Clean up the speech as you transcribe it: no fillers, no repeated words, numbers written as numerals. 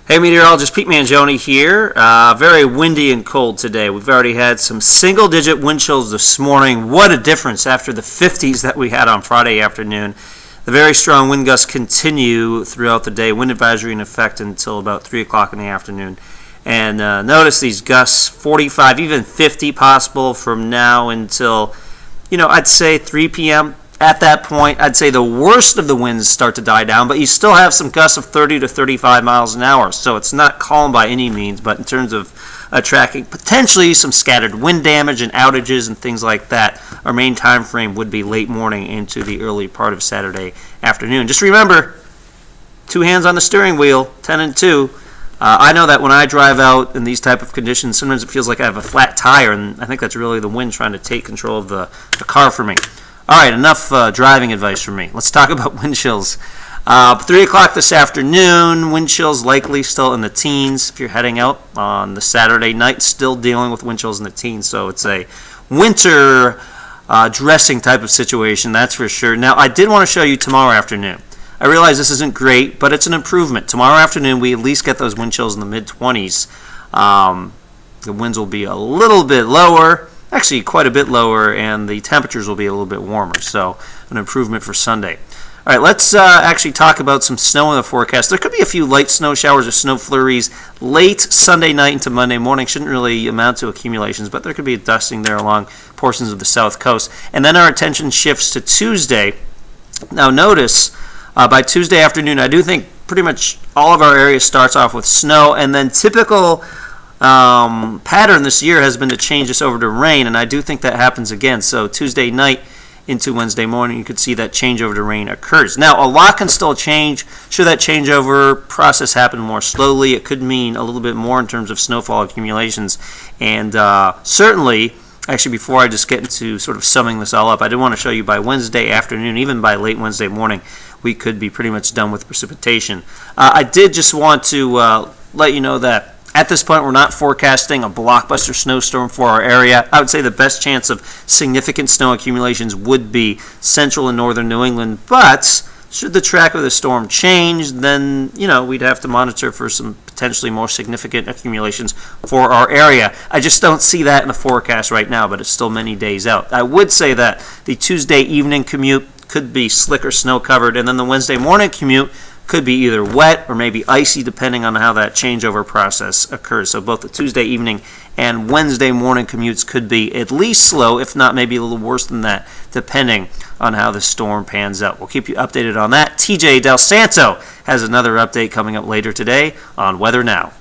Hey meteorologist, Pete Mangione here. Very windy and cold today. We've already had some single-digit wind chills this morning. What a difference after the 50s that we had on Friday afternoon. The very strong wind gusts continue throughout the day. Wind advisory in effect until about 3 o'clock in the afternoon. And notice these gusts, 45, even 50 possible from now until, I'd say 3 p.m. At that point, I'd say the worst of the winds start to die down, but you still have some gusts of 30 to 35 miles an hour. So it's not calm by any means, but in terms of tracking potentially some scattered wind damage and outages and things like that, our main time frame would be late morning into the early part of Saturday afternoon. Just remember, 2 hands on the steering wheel, 10 and 2. I know that when I drive out in these type of conditions, sometimes it feels like I have a flat tire, and I think that's really the wind trying to take control of the car for me. All right, enough driving advice from me. Let's talk about wind chills. 3 o'clock this afternoon, wind chills likely still in the teens. If you're heading out on the Saturday night, still dealing with wind chills in the teens. So it's a winter dressing type of situation, that's for sure. Now, I did want to show you tomorrow afternoon. I realize this isn't great, but it's an improvement. Tomorrow afternoon, we at least get those wind chills in the mid-20s. The winds will be a little bit lower. Actually quite a bit lower, and the temperatures will be a little bit warmer, so an improvement for Sunday. All right, let's actually talk about some snow in the forecast. There could be a few light snow showers or snow flurries late Sunday night into Monday morning. Shouldn't really amount to accumulations, but there could be a dusting there along portions of the south coast. And then our attention shifts to Tuesday. Now notice, by Tuesday afternoon, I do think pretty much all of our area starts off with snow, and then typical pattern this year has been to change this over to rain, and I do think that happens again. So Tuesday night into Wednesday morning, you could see that changeover to rain occurs. Now, a lot can still change. Should that changeover process happen more slowly, it could mean a little bit more in terms of snowfall accumulations. And certainly, actually, before I just get into sort of summing this all up, I did want to show you by Wednesday afternoon, even by late Wednesday morning, we could be pretty much done with precipitation. I did just want to let you know that at this point, we're not forecasting a blockbuster snowstorm for our area. I would say the best chance of significant snow accumulations would be central and northern New England. But should the track of the storm change, then we'd have to monitor for some potentially more significant accumulations for our area. I just don't see that in the forecast right now, but it's still many days out. I would say that the Tuesday evening commute could be slick or snow covered, and then the Wednesday morning commute could be either wet or maybe icy, depending on how that changeover process occurs. So both the Tuesday evening and Wednesday morning commutes could be at least slow, if not maybe a little worse than that, depending on how the storm pans out. We'll keep you updated on that. TJ Del Santo has another update coming up later today on Weather Now.